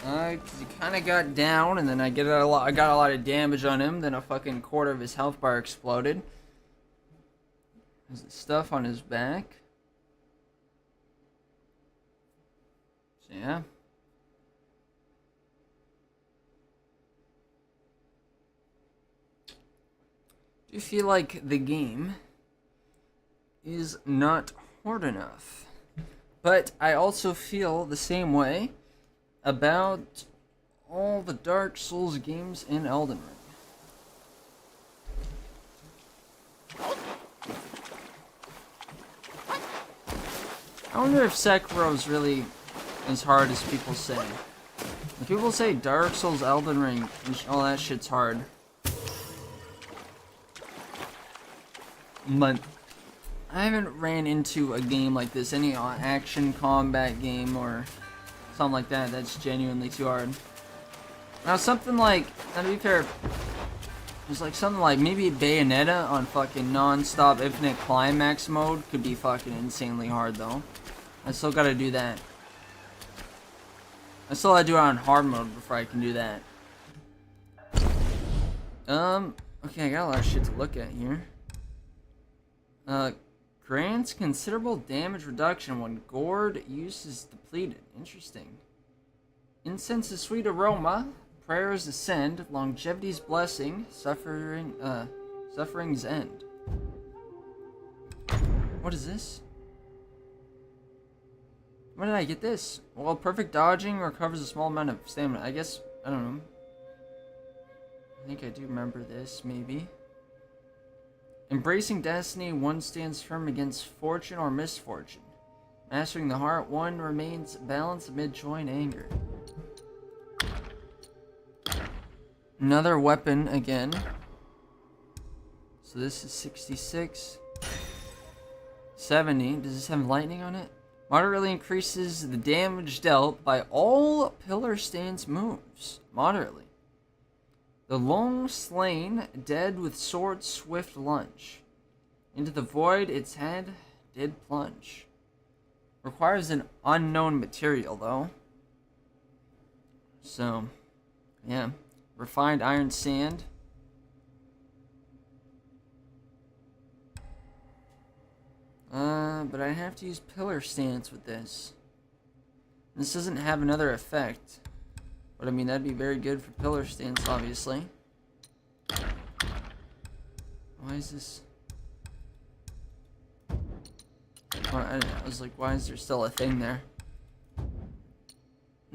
'Cause he kind of got down, and then I got a lot of damage on him. Then a fucking quarter of his health bar exploded. There's stuff on his back. So yeah. Do you feel like the game is not hard enough? But I also feel the same way about all the Dark Souls games in Elden Ring. I wonder if Sekiro's really as hard as people say. When people say Dark Souls, Elden Ring, and all that shit's hard. But I haven't ran into a game like this, any action combat game or something like that, that's genuinely too hard. Now something like, now to be fair, there's like something like maybe Bayonetta on fucking non-stop infinite climax mode could be fucking insanely hard though. I still gotta do that. I still gotta do it on hard mode before I can do that. Okay, I got a lot of shit to look at here. Grants considerable damage reduction when gourd use is depleted. Interesting. Incense's sweet aroma, prayers ascend, longevity's blessing, suffering's end. What is this? When did I get this? Well, perfect dodging recovers a small amount of stamina. I guess, I don't know. I think I do remember this, maybe. Embracing destiny, one stands firm against fortune or misfortune. Mastering the heart, one remains balanced amid joy and anger. Another weapon again. So this is 66. 70. Does this have lightning on it? Moderately increases the damage dealt by all pillar stance moves. Moderately. The long slain, dead with sword swift lunge. Into the void its head did plunge. Requires an unknown material though. So, yeah. Refined iron sand. But I have to use pillar stance with this. This doesn't have another effect. But I mean, that'd be very good for pillar stance, obviously. Why is this? I was like, why is there still a thing there?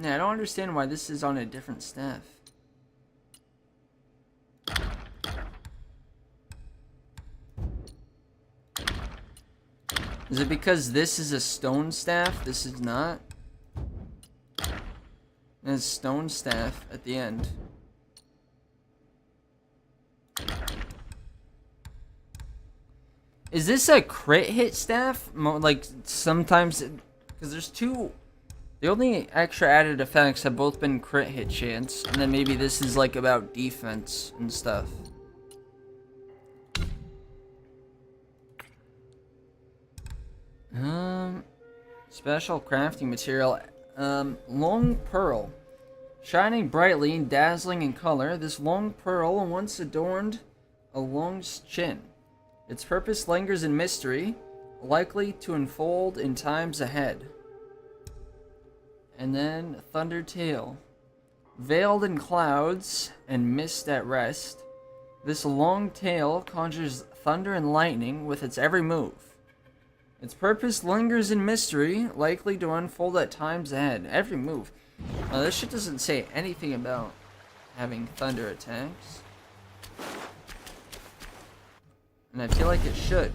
Yeah, I don't understand why this is on a different staff. Is it because this is a stone staff? This is not? There's stone staff at the end. Is this a crit hit staff? Like sometimes, because there's two. The only extra added effects have both been crit hit chance, and then maybe this is like about defense and stuff. Special crafting material. Long pearl. Shining brightly and dazzling in color, this long pearl once adorned a long's chin. Its purpose lingers in mystery, likely to unfold in times ahead. And then Thunder Tail. Veiled in clouds and mist at rest, this long tail conjures thunder and lightning with its every move. Its purpose lingers in mystery, likely to unfold at times ahead. Every move. This shit doesn't say anything about having thunder attacks. And I feel like it should.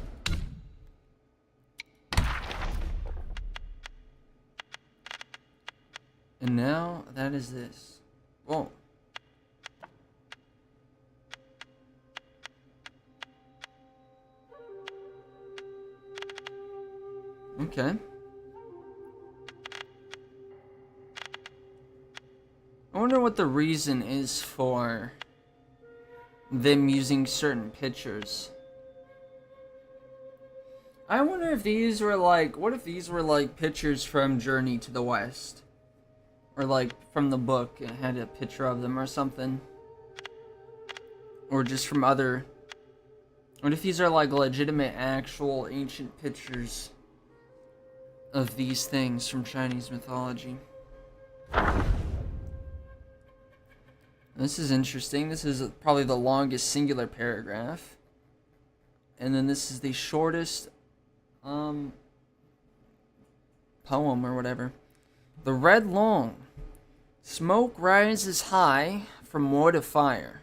And now, that is this. Whoa. Okay. I wonder what the reason is for them using certain pictures. I wonder if these were like, what if these were like pictures from Journey to the West? Or like from the book, it had a picture of them or something. Or just from other... What if these are like legitimate, actual, ancient pictures of these things from Chinese mythology? This is interesting. This is probably the longest singular paragraph. And then this is the shortest poem or whatever. The red long. Smoke rises high from wood of fire.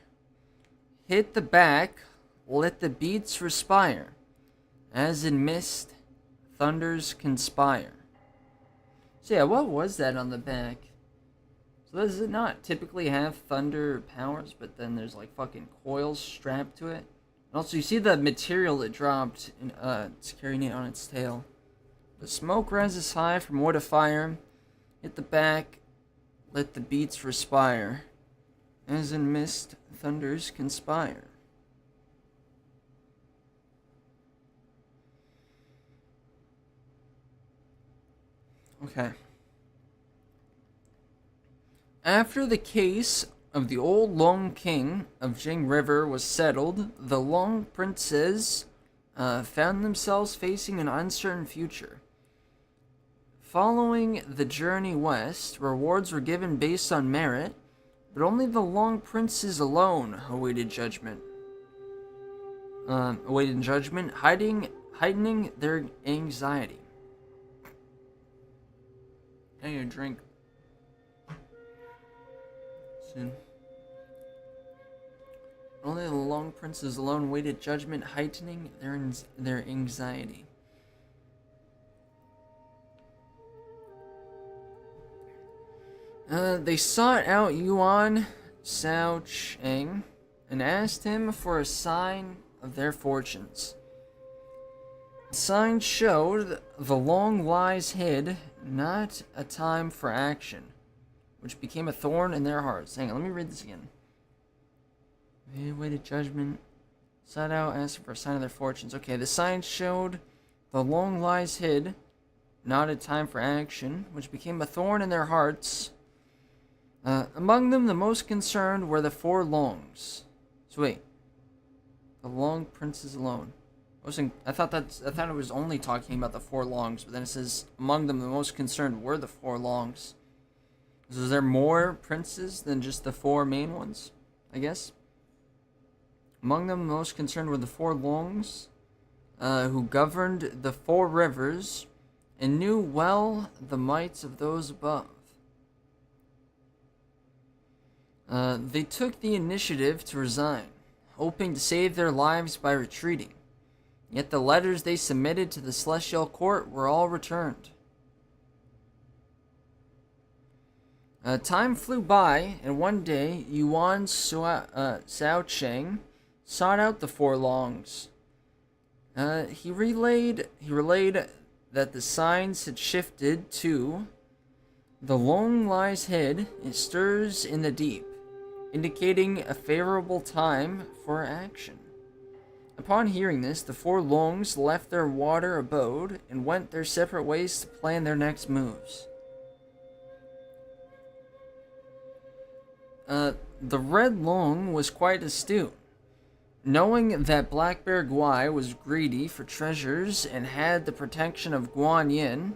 Hit the back, let the beats respire. As in mist, thunders conspire. So yeah, what was that on the back? So does it not typically have thunder powers, but then there's like fucking coils strapped to it? And also you see the material it dropped, and it's carrying it on its tail. The smoke rises high from wood of fire. Hit the back, let the beats respire. As in mist, thunders conspire. Okay. After the case of the old Long King of Jing River was settled, the Long Princes found themselves facing an uncertain future. Following the journey west, rewards were given based on merit, but only the Long Princes alone awaited judgment. Heightening their anxiety. I need a drink. Soon. Only the Long Princes alone awaited judgment, heightening their anxiety. They sought out Yuan Sao Cheng and asked him for a sign of their fortunes. The sign showed the long lies hid, not a time for action, which became a thorn in their hearts. Hang on, let me read this again. They awaited judgment, sought out, asked for a sign of their fortunes. Okay, the sign showed the long lies hid, not a time for action, which became a thorn in their hearts. Among them, the most concerned were the four Longs. So wait, the Long Princes alone. I thought it was only talking about the four Longs, but then it says among them the most concerned were the four Longs. So is there more princes than just the four main ones? I guess. Among them, the most concerned were the four Longs, who governed the four rivers and knew well the mights of those above. They took the initiative to resign, hoping to save their lives by retreating. Yet the letters they submitted to the Celestial Court were all returned. Time flew by, and one day Yuan Sao Cheng sought out the four Longs. He relayed that the signs had shifted to the long lies hid, it stirs in the deep, indicating a favorable time for action. Upon hearing this, the four Longs left their water abode and went their separate ways to plan their next moves. The Red Long was quite astute. Knowing that Black Bear Guai was greedy for treasures and had the protection of Guan Yin,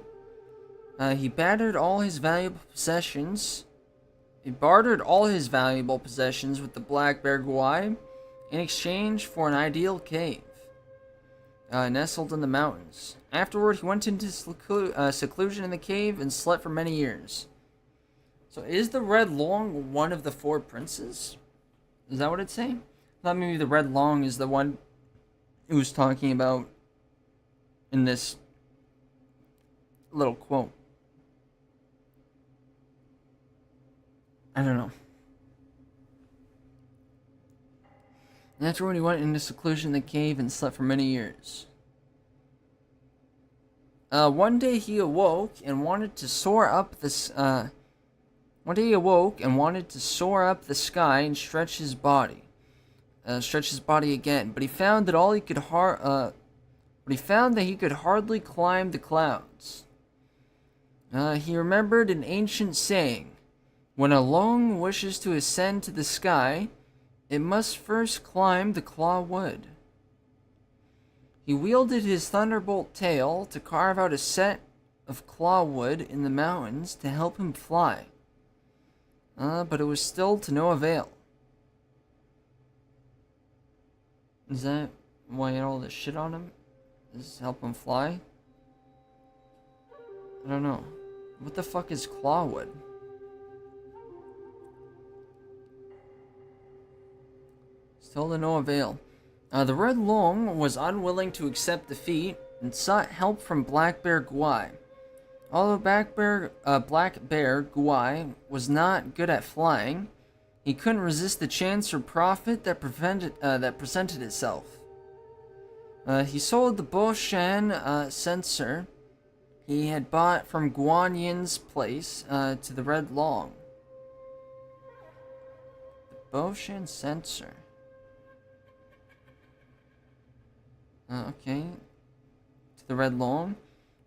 he bartered all his valuable possessions with the Black Bear Guai in exchange for an ideal cave nestled in the mountains. Afterward, he went into seclusion in the cave and slept for many years. So is the Red Long one of the four princes? Is that what it's saying? I thought maybe the Red Long is the one who was talking about in this little quote. I don't know. And afterward, he went into seclusion in the cave and slept for many years. One day he awoke and wanted to soar up the sky and stretch his body again. But he found that he could hardly climb the clouds. He remembered an ancient saying: When a Long wishes to ascend to the sky, it must first climb the Claw Wood. He wielded his thunderbolt tail to carve out a set of claw wood in the mountains to help him fly. But it was still to no avail. Is that why he had all this shit on him? Does this help him fly? I don't know. What the fuck is clawwood? Still to no avail. The Red Long was unwilling to accept defeat and sought help from Black Bear Guai. Although Black Bear Guai was not good at flying, he couldn't resist the chance for profit that presented itself. He sold the Bo Shan censer he had bought from Guan Yin's place to the Red Long. The Bo Shan censer. Okay. To the Red Long,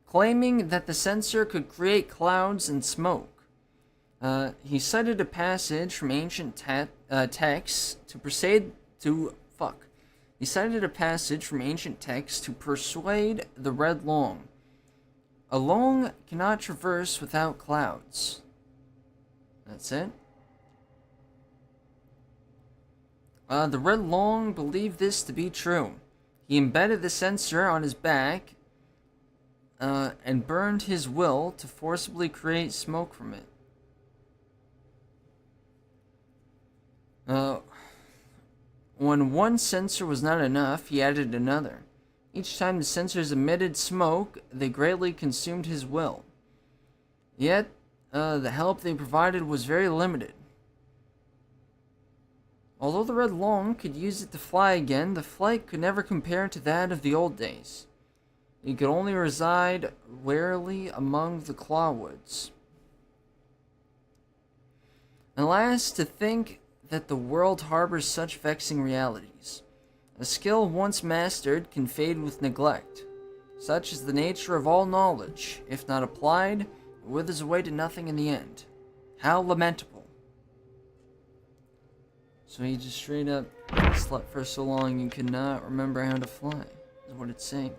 claiming that the censer could create clouds and smoke. He cited a passage from ancient texts to persuade He cited a passage from ancient texts to persuade the Red Long. A Long cannot traverse without clouds. That's it. The Red Long believed this to be true. He embedded the censer on his back and burned his will to forcibly create smoke from it. When one censer was not enough, he added another. Each time the censers emitted smoke, they greatly consumed his will. Yet, the help they provided was very limited. Although the Red Long could use it to fly again, the flight could never compare to that of the old days. He could only reside warily among the clawwoods. Alas, to think that the world harbors such vexing realities. A skill once mastered can fade with neglect. Such is the nature of all knowledge. If not applied, it withers away to nothing in the end. How lamentable. So he just straight up slept for so long you could not remember how to fly, is what it's saying.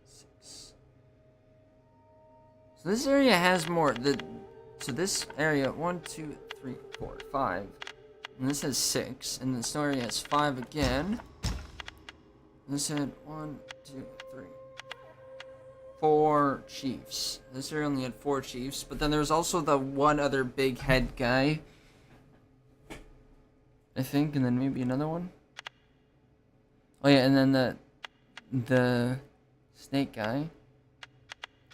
6. So this area has more. So this area, 1, 2, 3, 4, 5. And this has 6. And this area has 5 again. And this had 1, 2, 3. 4 chiefs. This area only had 4 chiefs, but then there's also the one other big head guy, I think, and then maybe another one. Oh yeah, and then the snake guy.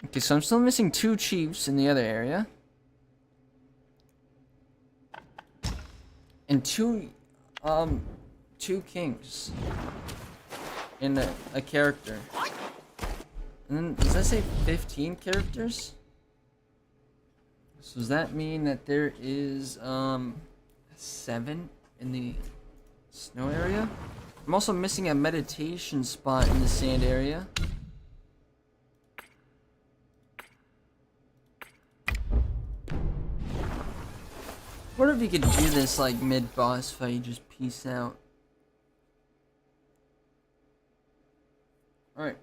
Okay, so I'm still missing 2 chiefs in the other area, and two kings in a character. And then, does that say 15 characters? So does that mean that there is 7 in the snow area? I'm also missing a meditation spot in the sand area. What if you could do this like mid-boss fight, just peace out? Alright.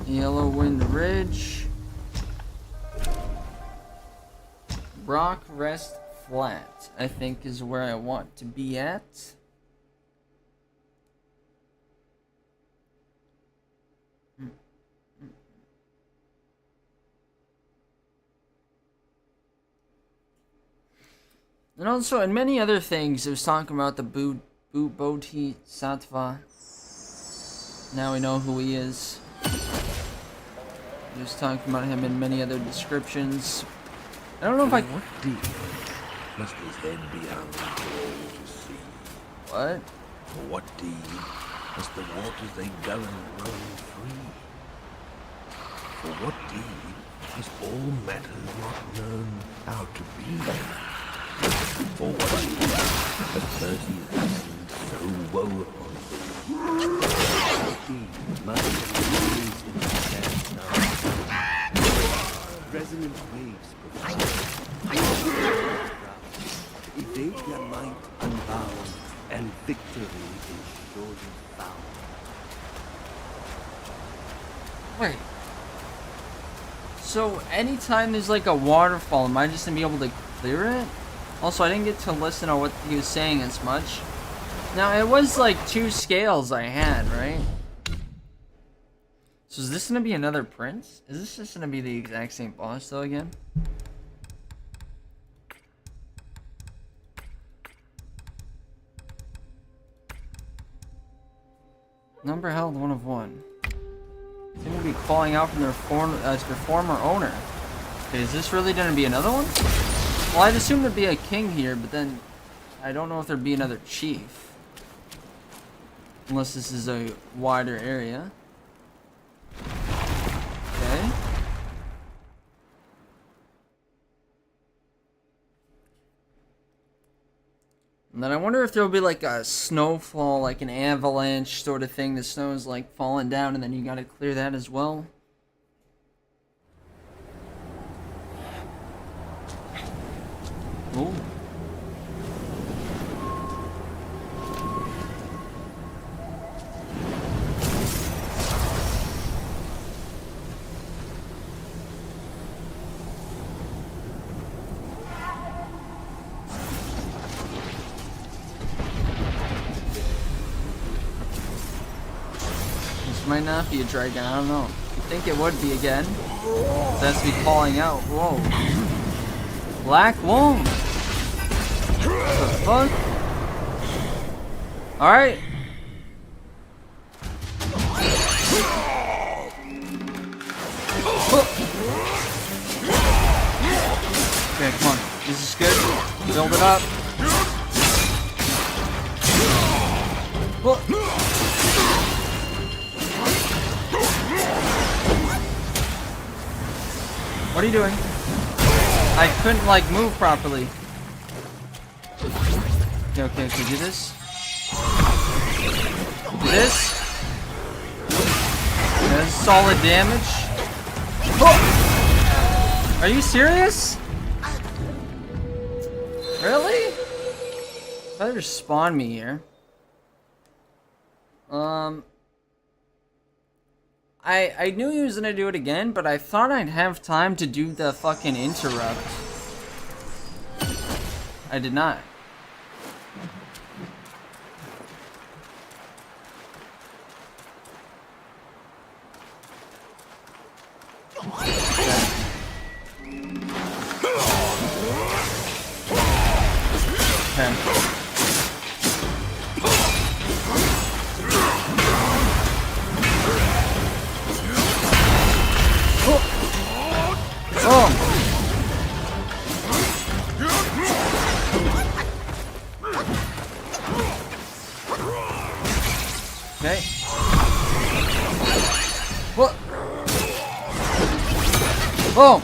Yellow Wind Ridge. Rock Rest Flat, I think, is where I want to be at. And also, in many other things, it was talking about the Bodhisattva. Now we know who he is. It was talking about him in many other descriptions. I don't know if I... What deed must his head be hung to see? What? For what deed must the waters they govern run free? For what deed as all matter not known how to be. For what the 30 lessons so woe upon thee. He must raise in the stand now. Resonant waves provide. Evade their might unbound, and victory is surely found. Wait. So anytime there's like a waterfall, am I just gonna be able to clear it? Also, I didn't get to listen to what he was saying as much. Now, it was like 2 scales I had, right? So is this gonna be another prince? Is this just gonna be the exact same boss though again? Number held 1 of 1. Seem to be calling out from their former owner. Okay, is this really gonna be another one? Well, I'd assume there'd be a king here, but then I don't know if there'd be another chief. Unless this is a wider area. Okay. And then I wonder if there'll be like a snowfall, like an avalanche sort of thing. The snow is like falling down and then you gotta clear that as well. Ooh. This might not be a dragon, I don't know. I think it would be again. That's me calling out. Whoa. Black Womb. What the fuck? Alright. Okay, come on. This is good. Build it up. What are you doing? I couldn't like move properly. Okay, do this. Do this. That's solid damage. Oh! Are you serious? Really? Better spawn me here. I knew he was gonna do it again, but I thought I'd have time to do the fucking interrupt. I did not. Okay. Oh. Okay. What? Oh.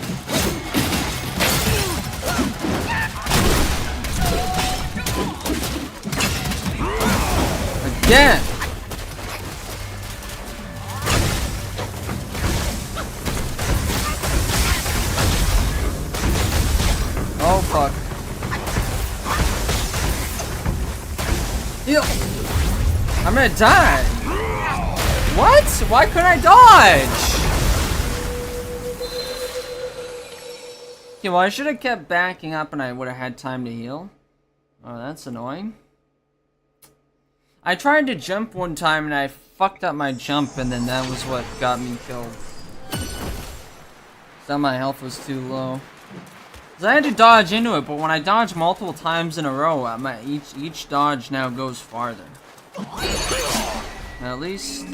Again. Oh fuck. Heal. I'm gonna die. What? Why couldn't I dodge? Okay, well I should have kept backing up and I would have had time to heal. Oh, that's annoying. I tried to jump one time and I fucked up my jump and then that was what got me killed. So my health was too low. Cause I had to dodge into it, but when I dodge multiple times in a row, each dodge now goes farther. At least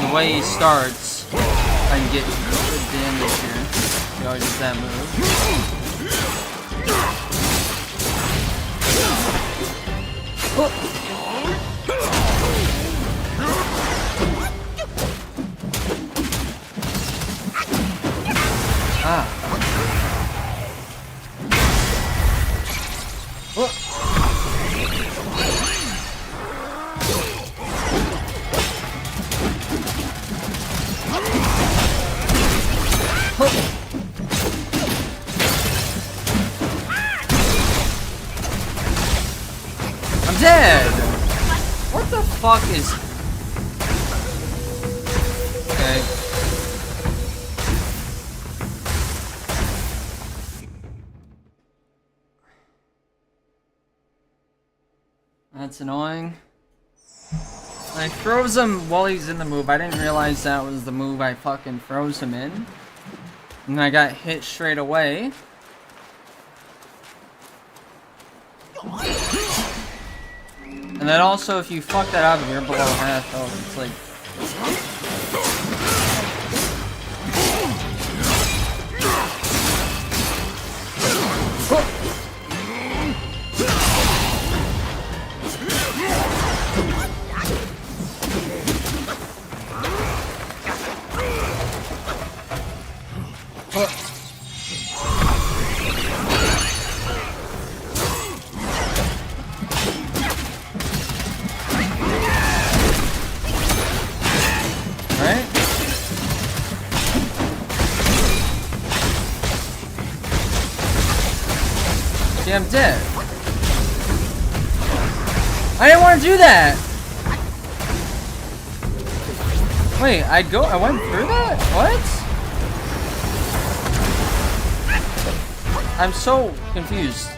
the way he starts, I can get good damage here. He always does that move. Oh. fuck is... Okay. That's annoying. I froze him while he's in the move. I didn't realize that was the move I fucking froze him in. And I got hit straight away. And then also, if you fuck that up, you're below half health. It's like... See, I'm dead. I didn't want to do that. Wait, I went through that? What? I'm so confused.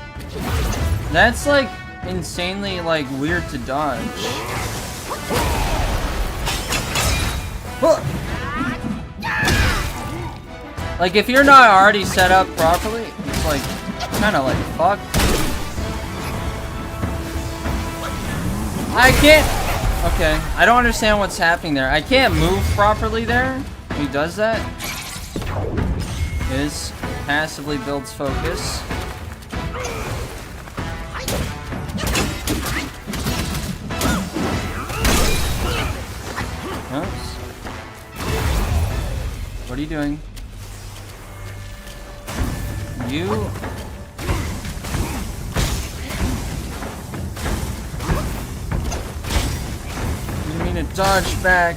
That's like insanely like weird to dodge. Like if you're not already set up properly, it's like kind of like fuck. I can't. Okay, I don't understand what's happening there. I can't move properly there. He does that. Is passively builds focus. Oops. What are you doing? You. To dodge back.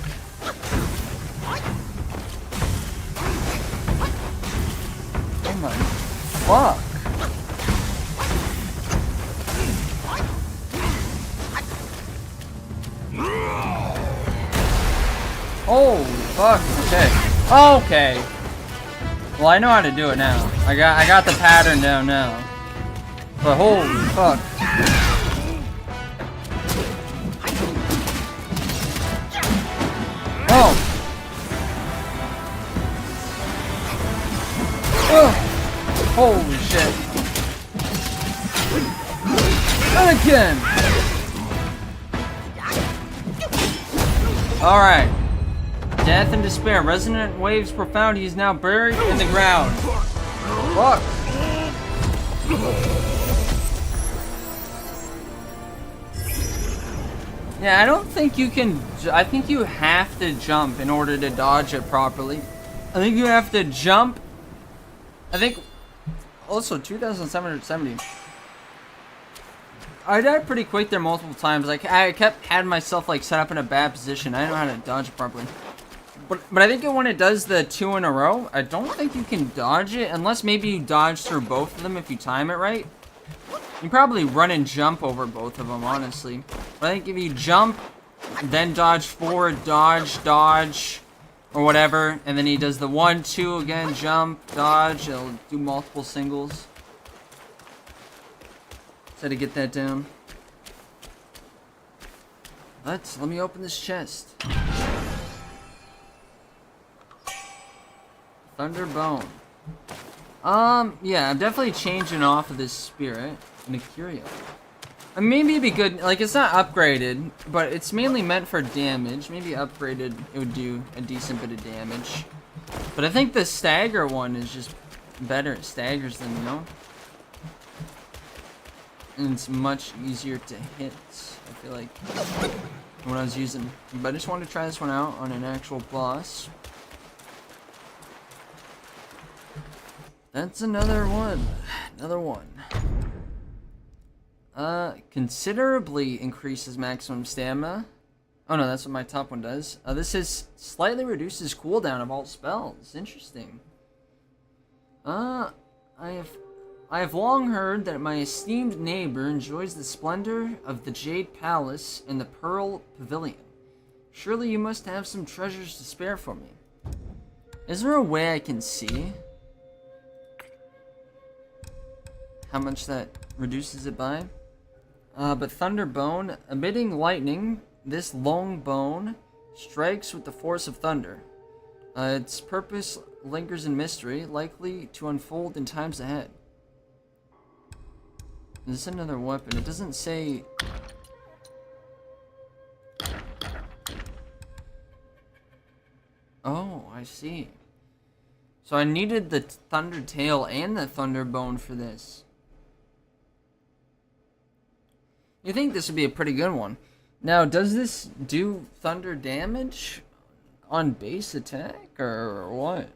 Oh my fuck. Holy fuck. Okay. Okay. Well, I know how to do it now. I got the pattern down now. But holy fuck. Oh! Oh! Holy shit! And again! Alright. Death and despair. Resonant waves profound. He is now buried in the ground. Fuck! Yeah, I don't think you can... I think you have to jump in order to dodge it properly. I think you have to jump. I think... Also, 2,770. I died pretty quick there multiple times. Like, I had myself, like, set up in a bad position. I didn't know how to dodge it properly. But I think when it does the 2 in a row, I don't think you can dodge it. Unless maybe you dodge through both of them if you time it right. You probably run and jump over both of them, honestly. But I think if you jump, then dodge forward, dodge, or whatever, and then he does the 1, 2 again, jump, dodge, it'll do multiple singles. So to get that down. Let me open this chest. Thunderbone. Yeah, I'm definitely changing off of this spirit. And a curio. Maybe it'd be good, like it's not upgraded, but it's mainly meant for damage. Maybe upgraded, it would do a decent bit of damage. But I think the stagger one is just better. It staggers them, you know? And it's much easier to hit, I feel like, when I was using. But I just wanted to try this one out on an actual boss. That's another one. Another one. Considerably increases maximum stamina. Oh no, that's what my top one does. This is slightly reduces cooldown of all spells. Interesting. I have I have long heard that my esteemed neighbor enjoys the splendor of the Jade Palace and the Pearl Pavilion. Surely you must have some treasures to spare for me. Is there a way I can see how much that reduces it by? But Thunder Bone, emitting lightning, this long bone strikes with the force of thunder. Its purpose lingers in mystery, likely to unfold in times ahead. Is this another weapon? It doesn't say... Oh, I see. So I needed the Thunder Tail and the Thunder Bone for this. You think this would be a pretty good one. Now, does this do thunder damage on base attack, or what?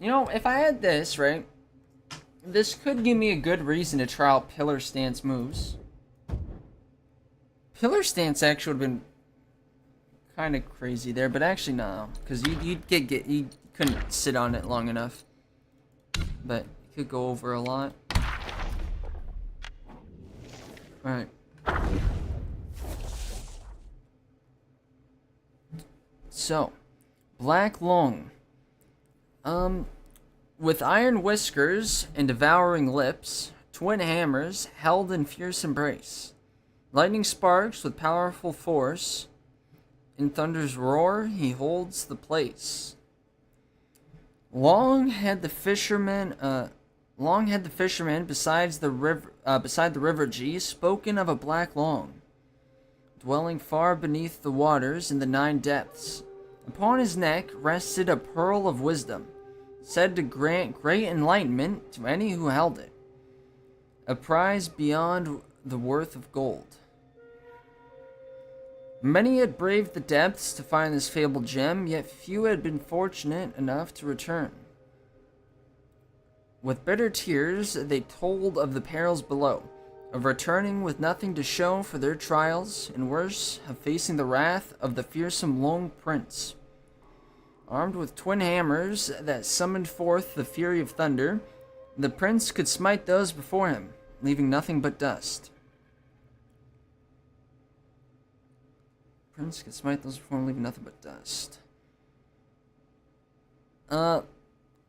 You know, if I had this, right, this could give me a good reason to try out Pillar Stance moves. Pillar Stance actually would have been kind of crazy there, but actually no, because you couldn't sit on it long enough. But it could go over a lot. Alright. So, Black Long. With iron whiskers and devouring lips, twin hammers held in fierce embrace. Lightning sparks with powerful force. In thunder's roar, he holds the place. Long had the fisherman beside the river G spoken of a black long, dwelling far beneath the waters in the 9 depths. Upon his neck rested a pearl of wisdom, said to grant great enlightenment to any who held it, a prize beyond the worth of gold. Many had braved the depths to find this fabled gem, yet few had been fortunate enough to return. With bitter tears, they told of the perils below, of returning with nothing to show for their trials, and worse, of facing the wrath of the fearsome Lone Prince. Armed with twin hammers that summoned forth the fury of thunder, the prince could smite those before him, leaving nothing but dust. Prince could smite those before him, leaving nothing but dust.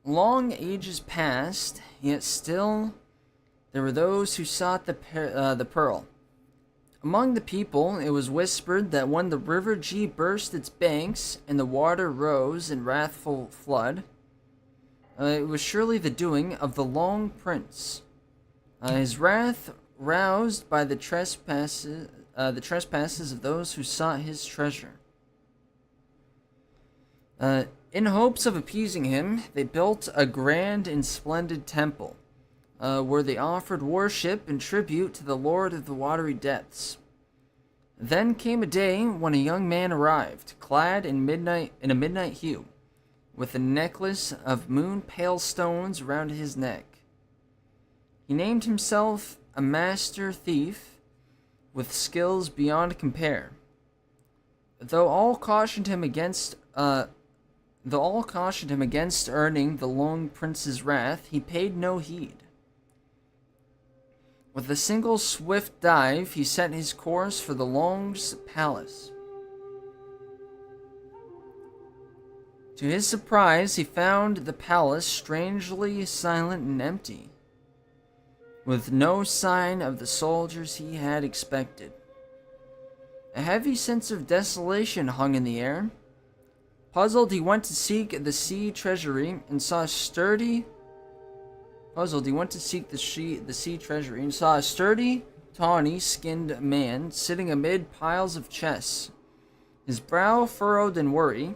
Long ages passed, yet still there were those who sought the pearl. Among the people, it was whispered that when the river G burst its banks and the water rose in wrathful flood, it was surely the doing of the Long Prince. His wrath roused by the trespasses of those who sought his treasure. In hopes of appeasing him, they built a grand and splendid temple, where they offered worship and tribute to the Lord of the Watery Depths. Then came a day when a young man arrived, clad in a midnight hue, with a necklace of moon-pale stones around his neck. He named himself a master thief, with skills beyond compare. Though all cautioned him against earning the Long Prince's wrath, he paid no heed. With a single swift dive, he set his course for the Long's palace. To his surprise, he found the palace strangely silent and empty, with no sign of the soldiers he had expected. A heavy sense of desolation hung in the air. Puzzled, he went to seek the sea treasury and saw a sturdy, tawny-skinned man sitting amid piles of chests, his brow furrowed in worry.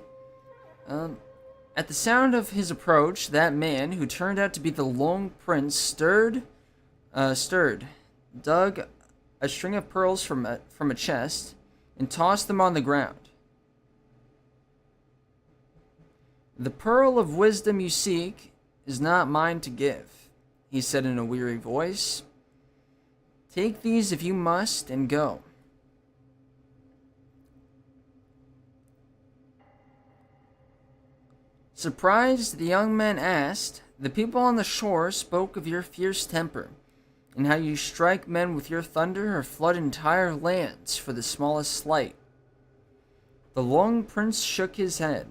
At the sound of his approach, that man, who turned out to be the Lone Prince, stirred, dug a string of pearls from a chest, and tossed them on the ground. "The pearl of wisdom you seek is not mine to give," he said in a weary voice. "Take these if you must, and go." Surprised, the young man asked, The people on the shore spoke of your fierce temper, and how you strike men with your thunder or flood entire lands for the smallest slight. The Long Prince shook his head.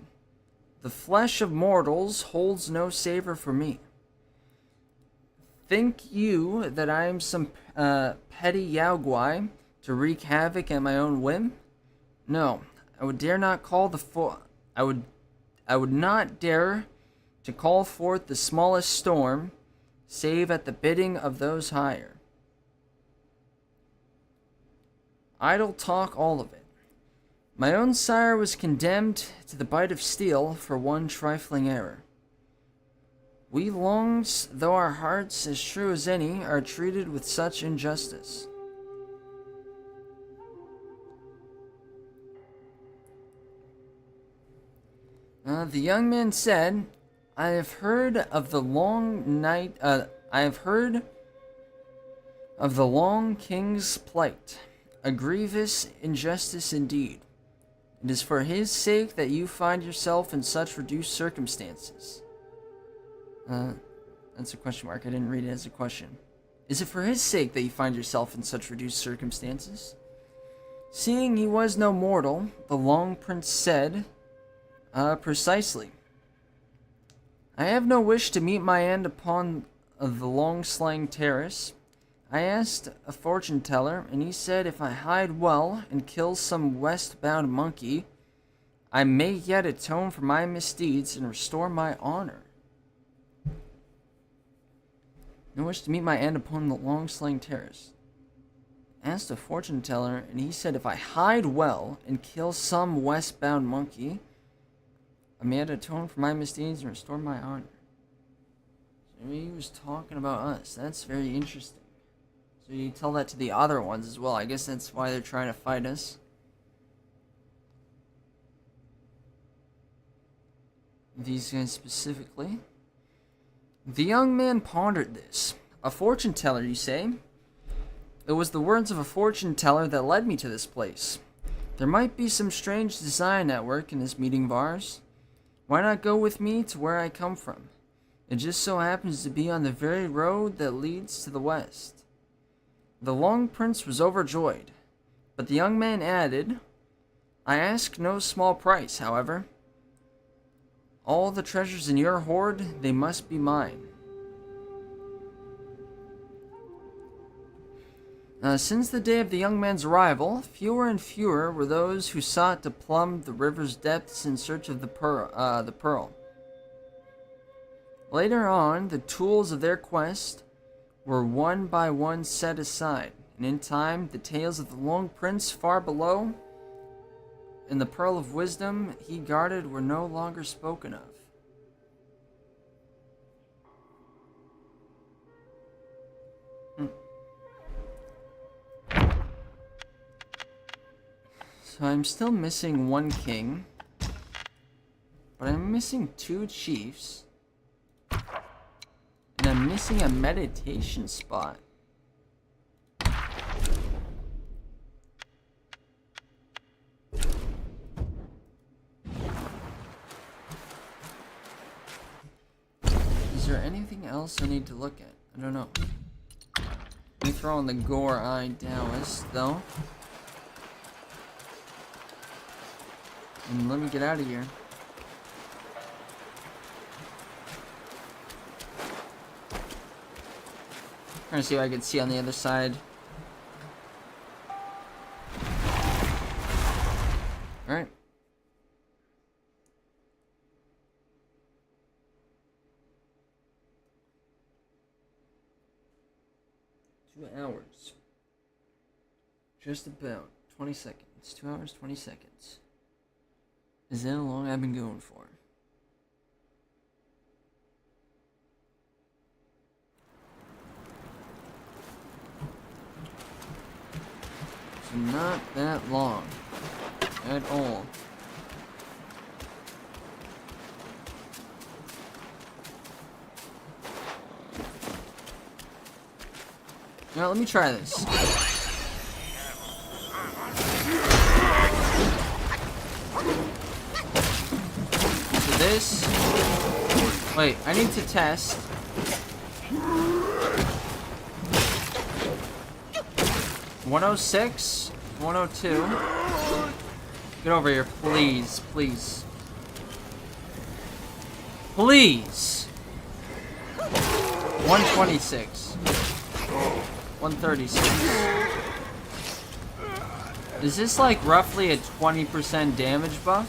The flesh of mortals holds no savor for me. Think you that I am some petty Yao Guai to wreak havoc at my own whim? No, I would dare not call I would not dare to call forth the smallest storm, save at the bidding of those higher. Idle talk, all of it. My own sire was condemned to the bite of steel for one trifling error. We longs, though our hearts as true as any, are treated with such injustice. The young man said, I have heard of the long king's plight, a grievous injustice indeed. It is for his sake that you find yourself in such reduced circumstances. That's a question mark. I didn't read it as a question. Is it for his sake that you find yourself in such reduced circumstances? Seeing he was no mortal, the Long Prince said, precisely. I have no wish to meet my end upon the Long Slang Terrace. I asked a fortune teller, and he said if I hide well and kill some westbound monkey, I may yet atone for my misdeeds and restore my honor. No wish to meet my end upon the Long Slang Terrace. I asked a fortune teller, and he said if I hide well and kill some westbound monkey, I may yet atone for my misdeeds and restore my honor. So he was talking about us. That's very interesting. So you tell that to the other ones as well. I guess that's why they're trying to fight us. These guys specifically. The young man pondered this. A fortune teller, you say? It was the words of a fortune teller that led me to this place. There might be some strange design at work in this meeting of ours. Why not go with me to where I come from? It just so happens to be on the very road that leads to the west. The Long Prince was overjoyed, but the young man added, I ask no small price, however. All the treasures in your hoard, they must be mine. Since the day of the young man's arrival, fewer and fewer were those who sought to plumb the river's depths in search of the pearl. Later on, the tools of their quest were one by one set aside, and in time, the tales of the Long Prince far below and the Pearl of Wisdom he guarded were no longer spoken of. So I'm still missing one king, but I'm missing 2 chiefs, and I'm missing a meditation spot. Is there anything else I need to look at? I don't know. Let me throw in the Gore-Eye Taoist, though. And let me get out of here. Trying to see what I can see on the other side. Alright. Hours. Just about 20 seconds. 2 hours, 20 seconds. Is that how long I've been going for? So not that long. At all. Now let me try this. So this Wait, I need to test. 106, 102. Get over here, please, please. Please! 126. 136. Is this like roughly a 20% damage buff?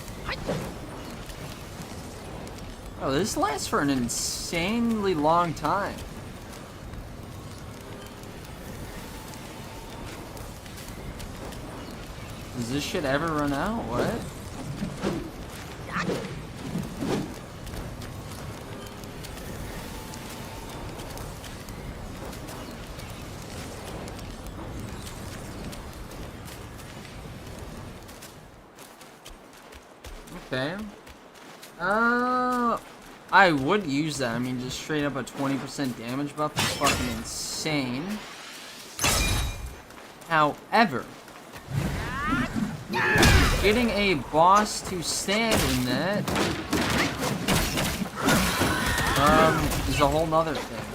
Oh, this lasts for an insanely long time. Does this shit ever run out? What? Okay. I would use that. I mean, just straight up a 20% damage buff is fucking insane. However, getting a boss to stand in that is a whole nother thing.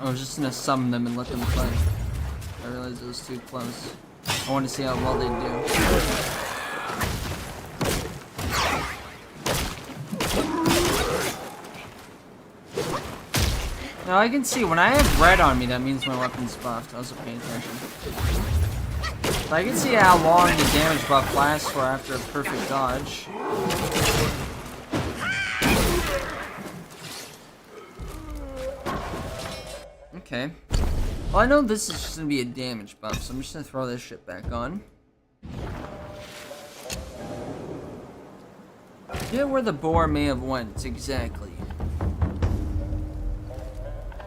I was just gonna summon them and let them play. I realized it was too close. I want to see how well they do. Now I can see when I have red on me, that means my weapon's buffed. I wasn't paying attention. So I can see how long the damage buff lasts for after a perfect dodge. Okay. Well, I know this is just gonna be a damage buff, so I'm just gonna throw this shit back on. Get where the boar may have went, exactly.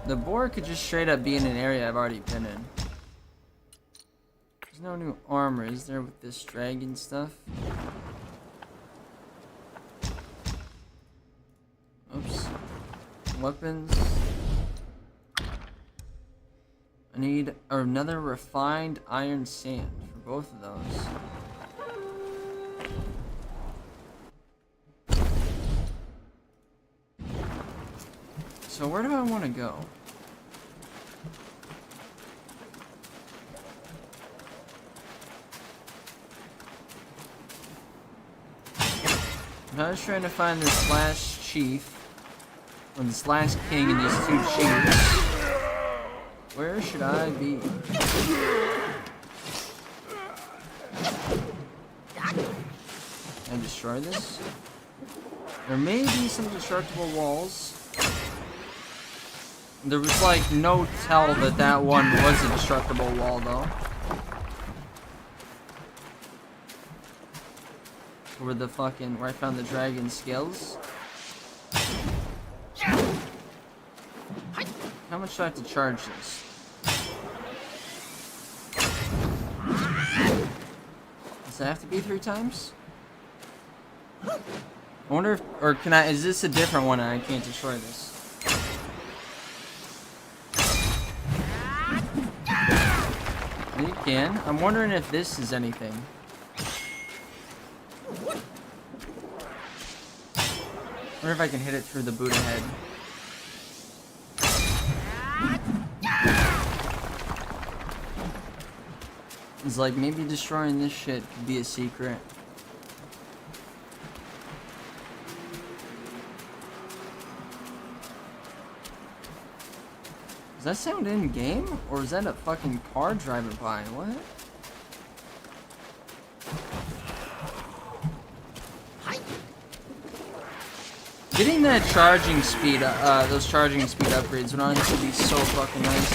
The boar could just straight up be in an area I've already been in. There's no new armor, is there, with this dragon stuff? Oops. Weapons. I need another refined iron sand for both of those. So where do I want to go? I was trying to find this last chief, or this last king and these two chiefs. Where should I be? Can I destroy this? There may be some destructible walls. There was like no tell that that one was a destructible wall though. Where the fucking, where I found the dragon skills. How much do I have to charge this? Does that have to be 3 times? I wonder if, or can I, is this a different one and I can't destroy this? You can. I'm wondering if this is anything. I wonder if I can hit it through the Buddha head. It's like maybe destroying this shit could be a secret. Does that sound in game? Or is that a fucking car driving by? What? Getting that charging speed, those charging speed upgrades would honestly be so fucking nice.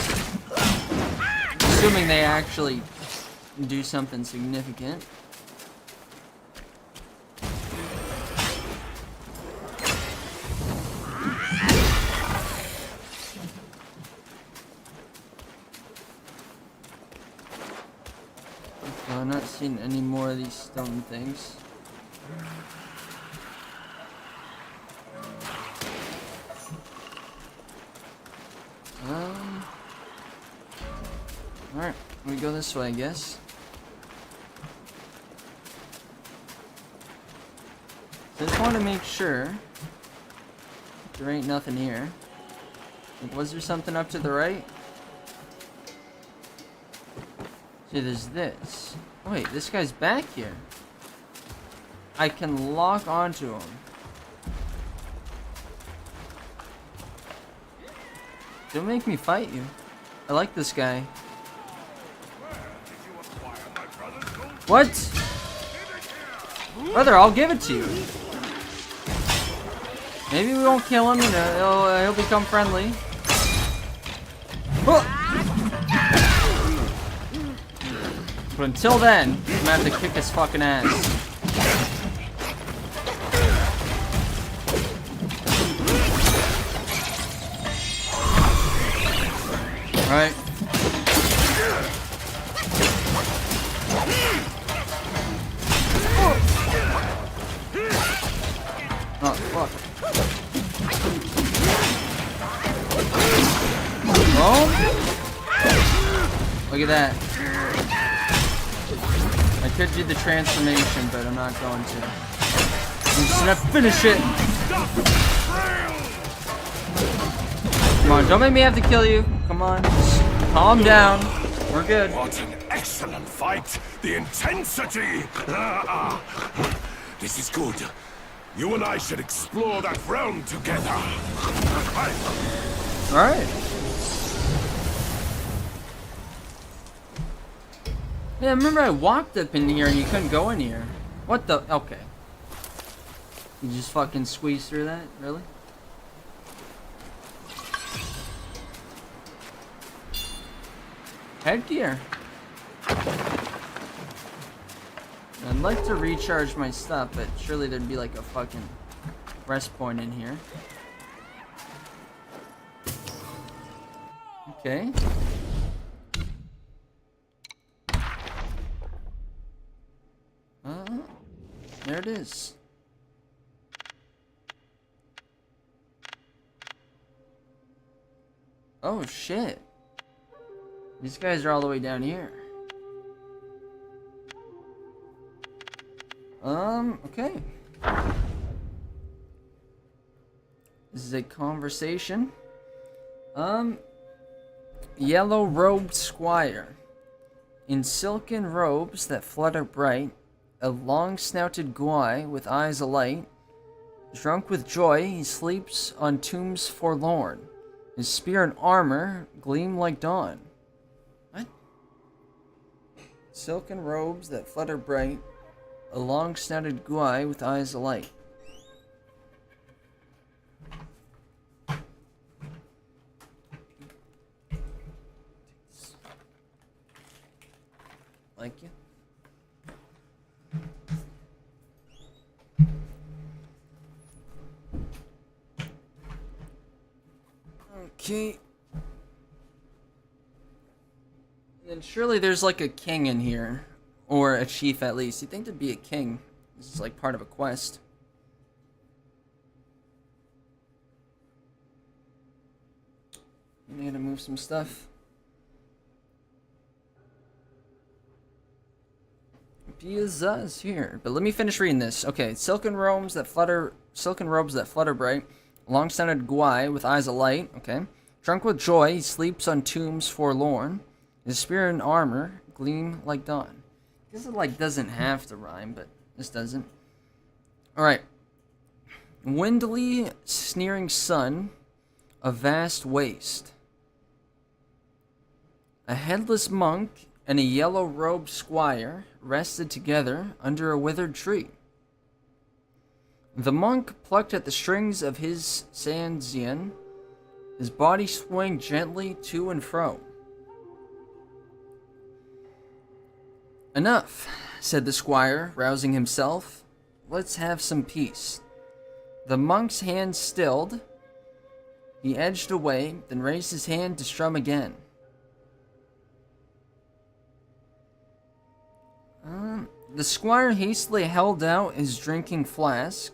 Assuming they actually do something significant. Okay, I'm not seeing any more of these stone things. Alright, we go this way, I guess. Just want to make sure there ain't nothing here. Like, was there something up to the right? See, there's this. Oh, wait, this guy's back here. I can lock onto him. Don't make me fight you. I like this guy. What? Brother, I'll give it to you. Maybe we won't kill him, you know, he'll become friendly. Oh! But until then, I'm gonna have to kick his fucking ass. Alright. Oh, fuck. Oh! Look at that. I could do the transformation, but I'm not going to. I'm just gonna finish it! Come on, don't make me have to kill you. Come on, just calm down. We're good. What an excellent fight! The intensity! This is good. You and I should explore that realm together. Alright. Yeah, remember I walked up in here and you couldn't go in here. What the? Okay. You just fucking squeeze through that? Really? Headgear. I'd like to recharge my stuff, but surely there'd be like a fucking rest point in here. Okay. There it is. Oh shit. These guys are all the way down here. Okay. This is a conversation. Yellow robed squire. In silken robes that flutter bright, a long-snouted guy with eyes alight. Drunk with joy, he sleeps on tombs forlorn. His spear and armor gleam like dawn. What? Silken robes that flutter bright, a long-snouted guy with eyes alight. Like you. Okay. And then surely there's like a king in here. Or a chief at least. You'd think there'd be a king. This is like part of a quest. I gotta move some stuff. Piazza's here. But let me finish reading this. Okay, silken robes that flutter bright. Long-snouted guy with eyes alight. Okay. Drunk with joy, he sleeps on tombs forlorn. His spear and armor gleam like dawn. This is like doesn't have to rhyme, but this doesn't. Alright. Windly sneering sun, a vast waste. A headless monk and a yellow-robed squire rested together under a withered tree. The monk plucked at the strings of his sanzian, his body swaying gently to and fro. Enough, said the squire, rousing himself. Let's have some peace. The monk's hand stilled. He edged away, then raised his hand to strum again. The squire hastily held out his drinking flask.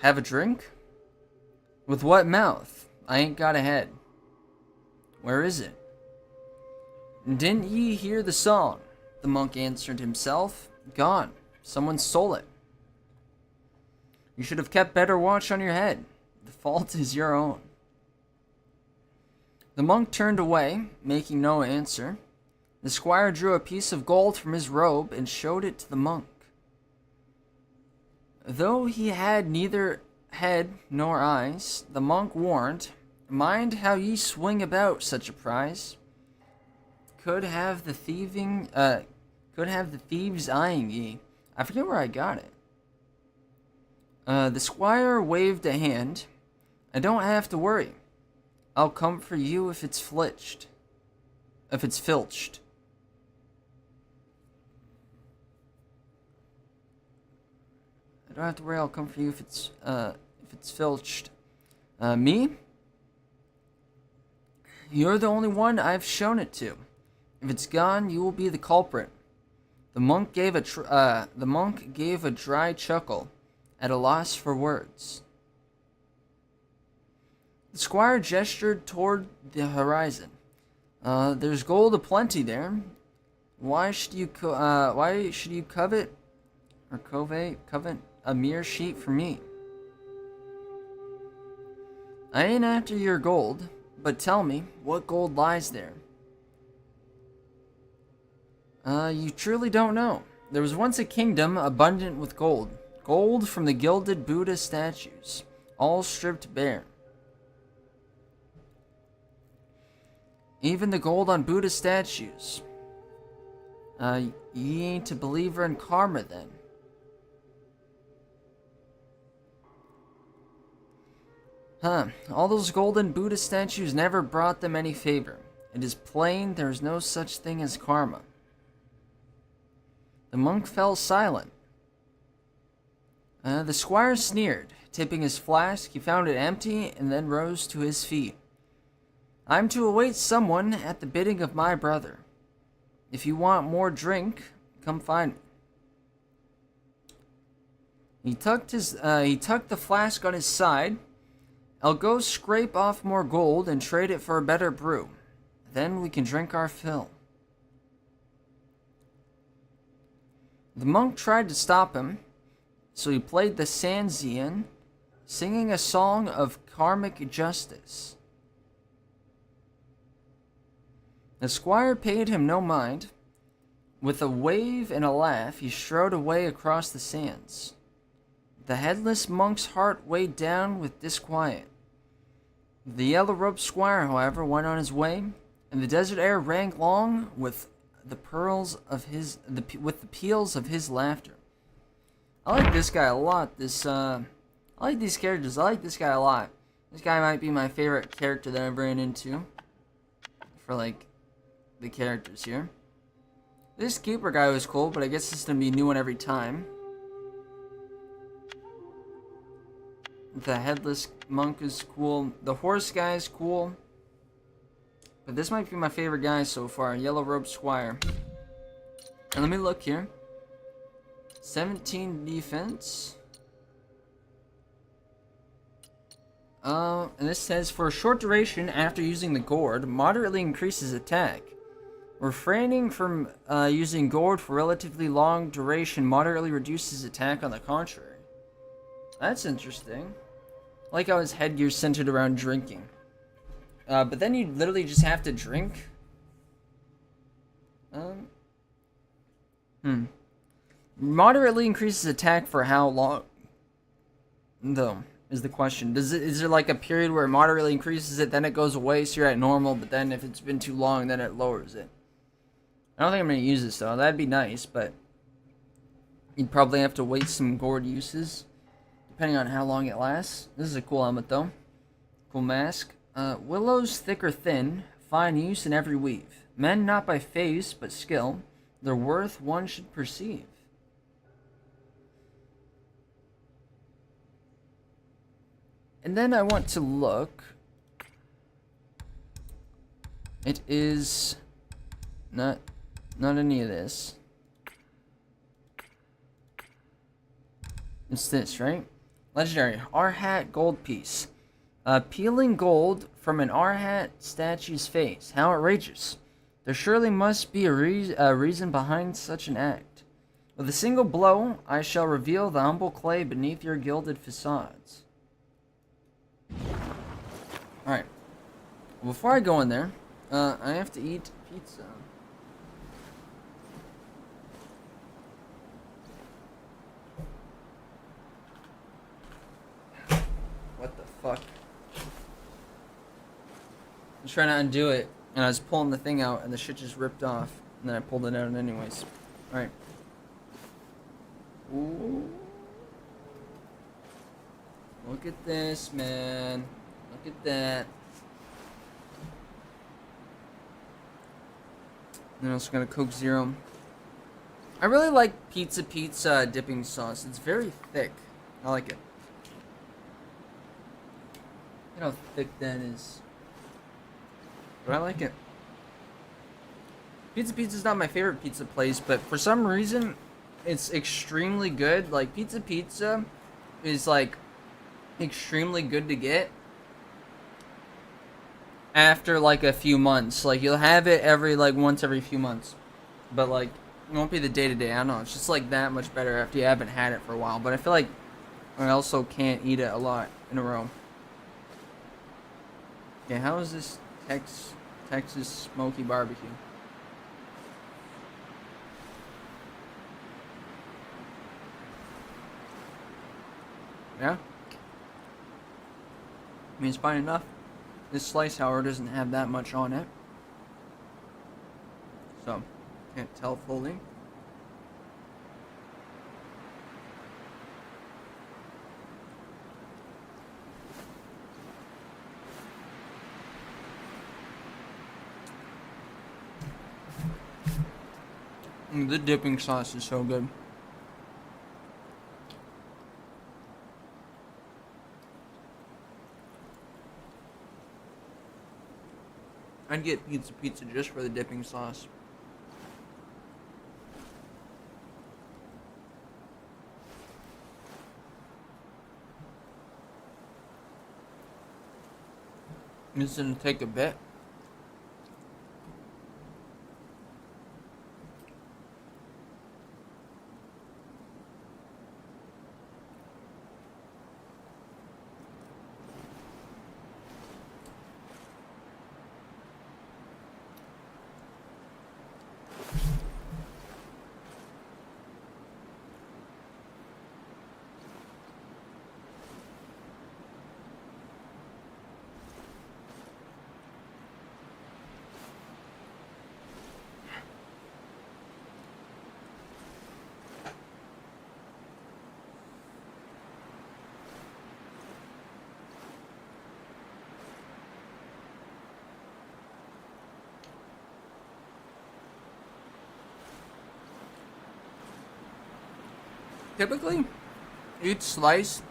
Have a drink? With what mouth? I ain't got a head. Where is it? Didn't ye hear the song? The monk answered himself. Gone. Someone stole it. You should have kept better watch on your head. The fault is your own. The monk turned away, making no answer. The squire drew a piece of gold from his robe and showed it to the monk. Though he had neither head nor eyes, the monk warned, "Mind how ye swing about such a prize. Could have the thieves eyeing ye." I forget where I got it. The squire waved a hand. "I don't have to worry. I'll come for you if it's filched. If it's filched. I don't have to worry. I'll come for you if it's filched. Me? You're the only one I've shown it to. If it's gone, you will be the culprit." The monk gave a dry chuckle, at a loss for words. The squire gestured toward the horizon. "There's gold aplenty there. Why should you covet a mere sheep for me? I ain't after your gold, but tell me, what gold lies there?" You truly don't know. There was once a kingdom abundant with gold. Gold from the gilded Buddha statues, all stripped bare. Even the gold on Buddha statues. Ye ain't a believer in karma then. All those golden Buddha statues never brought them any favor. It is plain there is no such thing as karma. The monk fell silent. The squire sneered. Tipping his flask, he found it empty and then rose to his feet. "I'm to await someone at the bidding of my brother. If you want more drink, come find me." He tucked the flask on his side. "I'll go scrape off more gold and trade it for a better brew. Then we can drink our fill." The monk tried to stop him, so he played the Sanzian, singing a song of karmic justice. The squire paid him no mind. With a wave and a laugh, he strode away across the sands. The headless monk's heart weighed down with disquiet. The yellow-robed squire, however, went on his way, and the desert air rang long with the peals of his laughter. I like this guy a lot. I like these characters. I like this guy a lot. This guy might be my favorite character that I've ran into. For like the characters here. This keeper guy was cool, but I guess it's gonna be a new one every time. The headless monk is cool. The horse guy is cool. But this might be my favorite guy so far. Yellow Robe Squire. And let me look here. 17 defense. And this says, for a short duration after using the gourd, moderately increases attack. Refraining from using gourd for relatively long duration moderately reduces attack on the contrary. That's interesting. I like how his headgear's centered around drinking. But then you literally just have to drink. Moderately increases attack for how long? Though, is the question. Is there like a period where it moderately increases it, then it goes away, so you're at normal, but then if it's been too long, then it lowers it? I don't think I'm going to use this though. That'd be nice, but you'd probably have to wait some gourd uses, depending on how long it lasts. This is a cool helmet though. Cool mask. Willows thick or thin, find use in every weave. Men not by face, but skill, their worth one should perceive. And then I want to look. It is not any of this. It's this, right? Legendary Arhat gold piece. Peeling gold from an Arhat statue's face. How outrageous. There surely must be a reason behind such an act. With a single blow, I shall reveal the humble clay beneath your gilded facades. Alright. Before I go in there, I have to eat pizza. What the fuck? I was trying to undo it, and I was pulling the thing out, and the shit just ripped off. And then I pulled it out anyways. Alright. Ooh. Look at this, man. Look at that. And then I also got a Coke Zero. I really like pizza dipping sauce. It's very thick. I like it. You know how thick that is. But I like it. Pizza's not my favorite pizza place, but for some reason, it's extremely good. Like, pizza is, like, extremely good to get after, like, a few months. Like, you'll have it once every few months. But, like, it won't be the day-to-day. I don't know. It's just, like, that much better after you haven't had it for a while. But I feel like I also can't eat it a lot in a row. Okay, how is this Texas smoky barbecue? Yeah? I mean, it's fine enough. This slice, however, doesn't have that much on it. So, can't tell fully. The dipping sauce is so good. I'd get pizza just for the dipping sauce. This is gonna take a bit. Typically, each slice,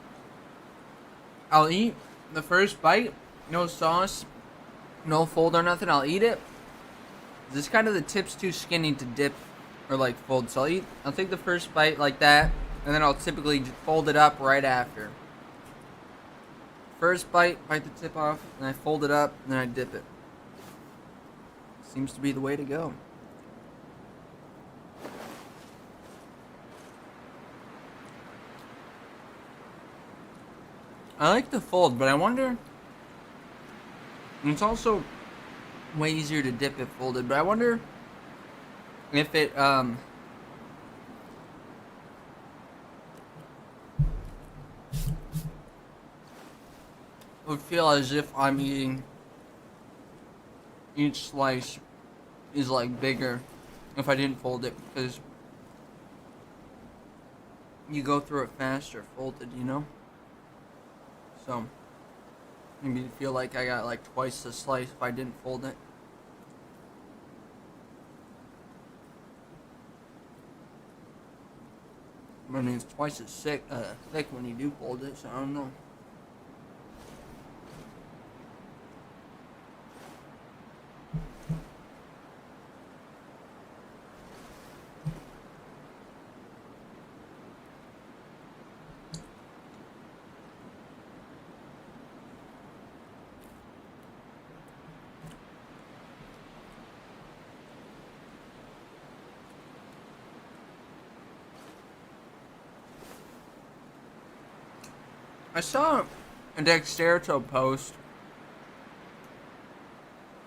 I'll eat the first bite, no sauce, no fold or nothing. I'll eat it. This kind of the tip's too skinny to dip or like fold, so I'll take the first bite like that, and then I'll typically fold it up right after. First bite the tip off, and I fold it up, and then I dip it. Seems to be the way to go. I like the fold, but I wonder, and it's also way easier to dip it folded, but I wonder if it would feel as if I'm eating, each slice is like bigger if I didn't fold it, because you go through it faster folded, you know? So, maybe you'd feel like I got like twice the slice if I didn't fold it. But I mean, it's twice as thick when you do fold it, so I don't know. I saw a Dexterto post